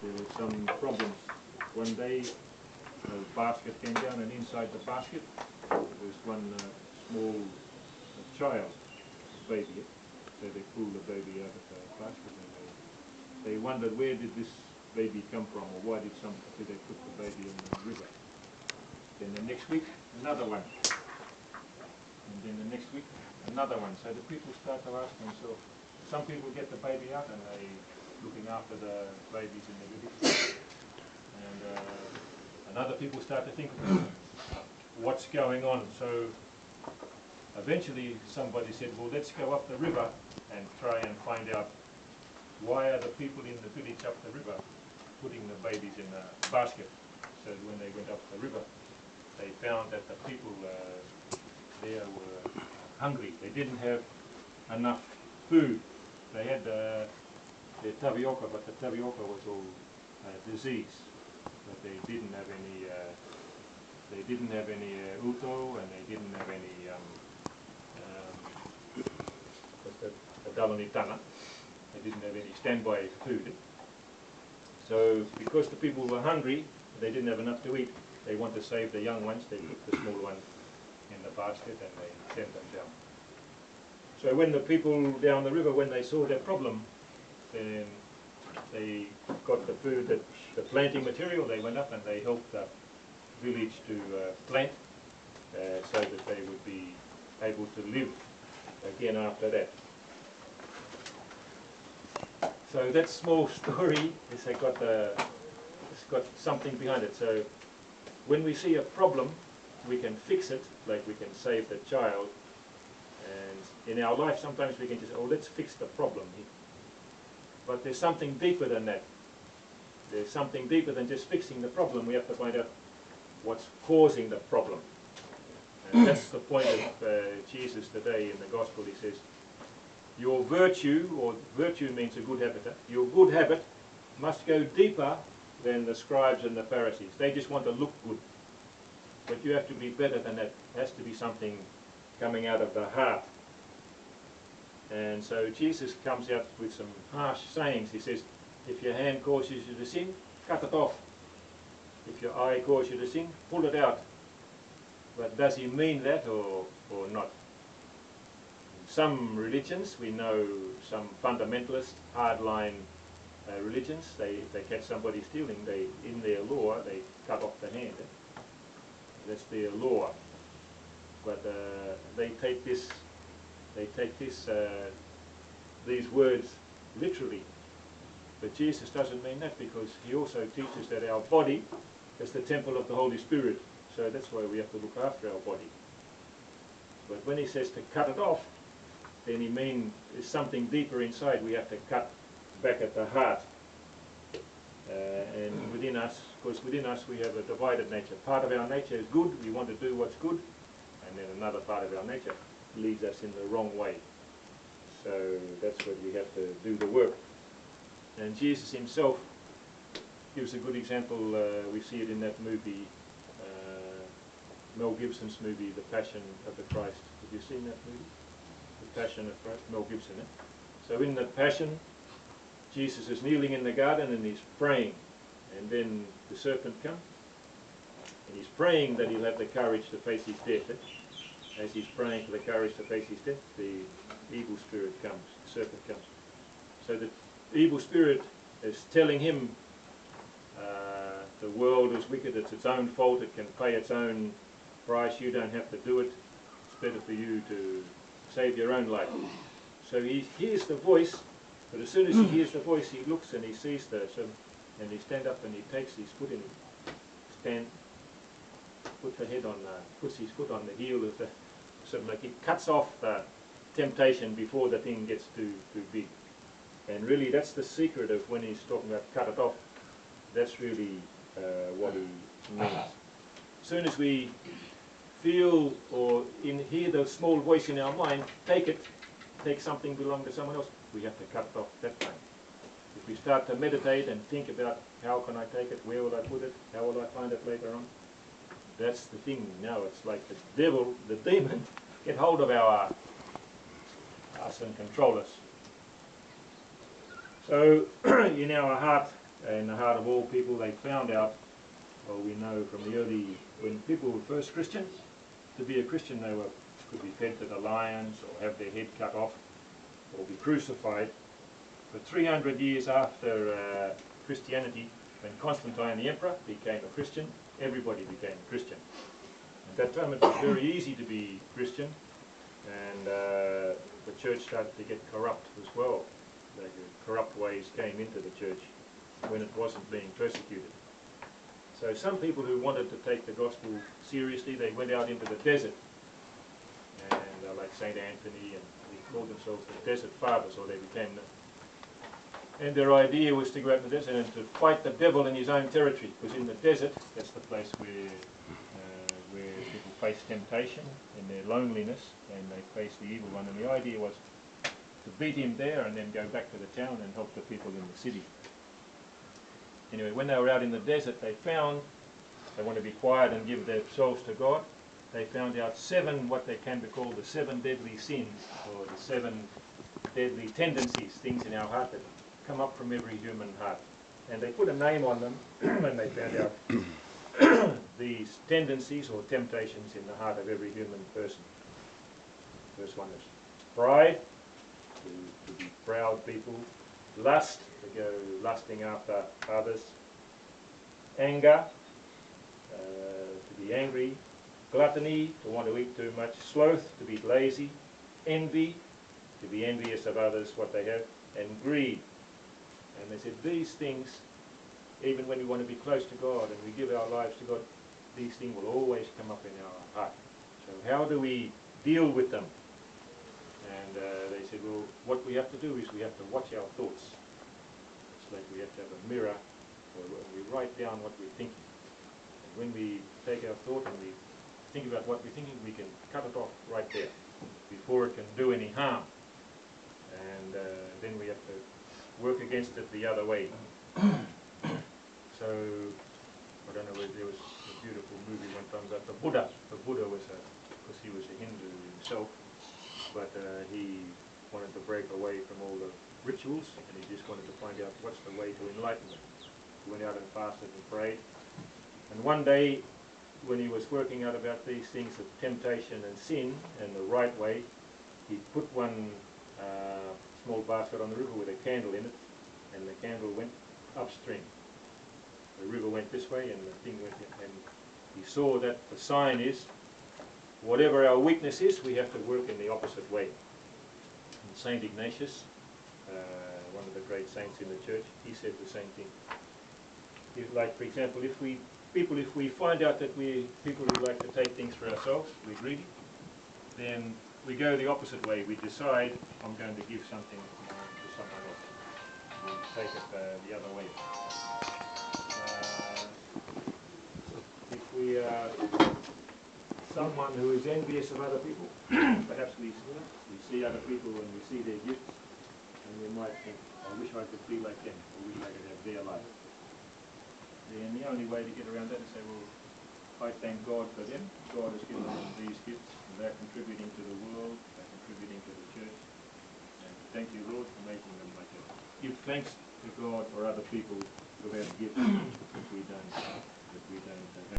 there were some problems. One day a basket came down, and inside the basket there was one small child, baby. So they pulled the baby out of the basket, and they wondered, where did this baby come from, or why did they put the baby in the river? Then the next week, another one. And then the next week, another one. So the people start to ask themselves, some people get the baby out and they looking after the babies in the village. And other people start to think, what's going on? So eventually somebody said, well, let's go up the river and try and find out why are the people in the village up the river putting the babies in a basket. So when they went up the river, they found that the people there were hungry. They didn't have enough food. They had their tapioca, but the tapioca was all disease. But they didn't have any. They didn't have any uto, and they didn't have any dalonitana. They didn't have any standby food. So because the people were hungry, they didn't have enough to eat. They want to save the young ones. They put the small one in the basket and they sent them down. So when the people down the river, when they saw their problem, then they got the food, the planting material. They went up and they helped the village to plant so that they would be able to live again after that. So that small story has got something behind it. So when we see a problem, we can fix it, like we can save the child. And in our life, sometimes we can just, oh, let's fix the problem. But there's something deeper than that. There's something deeper than just fixing the problem. We have to find out what's causing the problem. And that's the point of Jesus today in the Gospel. He says, your virtue, or virtue means a good habit, your good habit must go deeper than the scribes and the Pharisees. They just want to look good. But you have to be better than that. It has to be something coming out of the heart. And so Jesus comes out with some harsh sayings. He says, if your hand causes you to sin, cut it off. If your eye causes you to sin, pull it out. But does he mean that or not? Some religions, we know some fundamentalist, hardline religions, if they catch somebody stealing, in their law, they cut off the hand. That's their law. But they take these words literally. But Jesus doesn't mean that, because he also teaches that our body is the temple of the Holy Spirit. So that's why we have to look after our body. But when he says to cut it off, then he means there's something deeper inside. We have to cut back at the heart. And within us, because within us we have a divided nature. Part of our nature is good, we want to do what's good, and then another part of our nature leads us in the wrong way. So that's where we have to do the work. And Jesus himself gives a good example. We see it in that movie, Mel Gibson's movie, The Passion of the Christ. Have you seen that movie? The Passion of Christ, Mel Gibson. So in the Passion, Jesus is kneeling in the garden and he's praying, and then the serpent comes, and he's praying that he'll have the courage to face his death. As he's praying for the courage to face his death, the evil spirit comes, the serpent comes. So the evil spirit is telling him the world is wicked, it's its own fault, it can pay its own price, you don't have to do it, it's better for you to save your own life. So he hears the voice, but as soon as he hears the voice, he looks and he sees the serpent, and he stands up and he takes his foot in, puts his foot on the heel of the serpent, like he cuts off the temptation before the thing gets too big. And really that's the secret of when he's talking about cut it off. That's really what he means. As soon as we feel or hear the small voice in our mind, take something belonging to someone else, we have to cut it off that time. If we start to meditate and think about how can I take it, where will I put it, how will I find it later on, that's the thing. Now it's like the devil, the demon, get hold of us and control us. So in our heart, in the heart of all people. They found out, well, we know from the early, when people were first Christian, to be a Christian they could be fed to the lions or have their head cut off or be crucified. But 300 years after Christianity, when Constantine the emperor became a Christian, everybody became a Christian. At that time it was very easy to be Christian, and the church started to get corrupt as well. The corrupt ways came into the church when it wasn't being persecuted. So some people who wanted to take the gospel seriously, they went out into the desert, and like St. Anthony, and they called themselves the Desert Fathers, or they became the... And their idea was to go out in the desert and to fight the devil in his own territory, because in the desert, that's the place where people face temptation in their loneliness, and they face the evil one, and the idea was to beat him there and then go back to the town and help the people in the city. Anyway, when they were out in the desert, they found they want to be quiet and give their souls to God. They found out what they can be called the 7 deadly sins, or the 7 deadly tendencies, things in our heart that come up from every human heart. And they put a name on them, and they found out these tendencies or temptations in the heart of every human person. First one is pride, to be proud people; lust, to go lusting after others; anger, to be angry; gluttony, to want to eat too much; sloth, to be lazy; envy, to be envious of others, what they have; and greed. And they said these things, even when we want to be close to God and we give our lives to God, these things will always come up in our heart. So how do we deal with them? And they said, well, what we have to do is we have to watch our thoughts. It's like we have to have a mirror where we write down what we're thinking. And when we take our thought and we think about what we're thinking, we can cut it off right there before it can do any harm. And then we have to work against it the other way. So, I don't know, there was a beautiful movie one time about the Buddha. The Buddha was because he was a Hindu himself, but he wanted to break away from all the rituals, and he just wanted to find out what's the way to enlightenment. He went out and fasted and prayed. And one day, when he was working out about these things of temptation and sin and the right way, he put one small basket on the river with a candle in it, and the candle went upstream. The river went this way and the thing went in, and he saw that the sign is, whatever our weakness is, we have to work in the opposite way. And St. Ignatius, one of the great saints in the church, he said the same thing. Like, for example, if we find out that we're people who like to take things for ourselves, we're greedy, then we go the opposite way. We decide, I'm going to give something to someone else. We take it the other way. If we are someone who is envious of other people, perhaps we see other people and we see their gifts, and we might think, I wish I could be like them, or wish I could have their life. Then the only way to get around that is say, well, I thank God for them. God has given them these gifts, and they're contributing to the world, they're contributing to the church. And thank you, Lord, for making them like that. Give thanks to God for other people who have gifts that we don't have.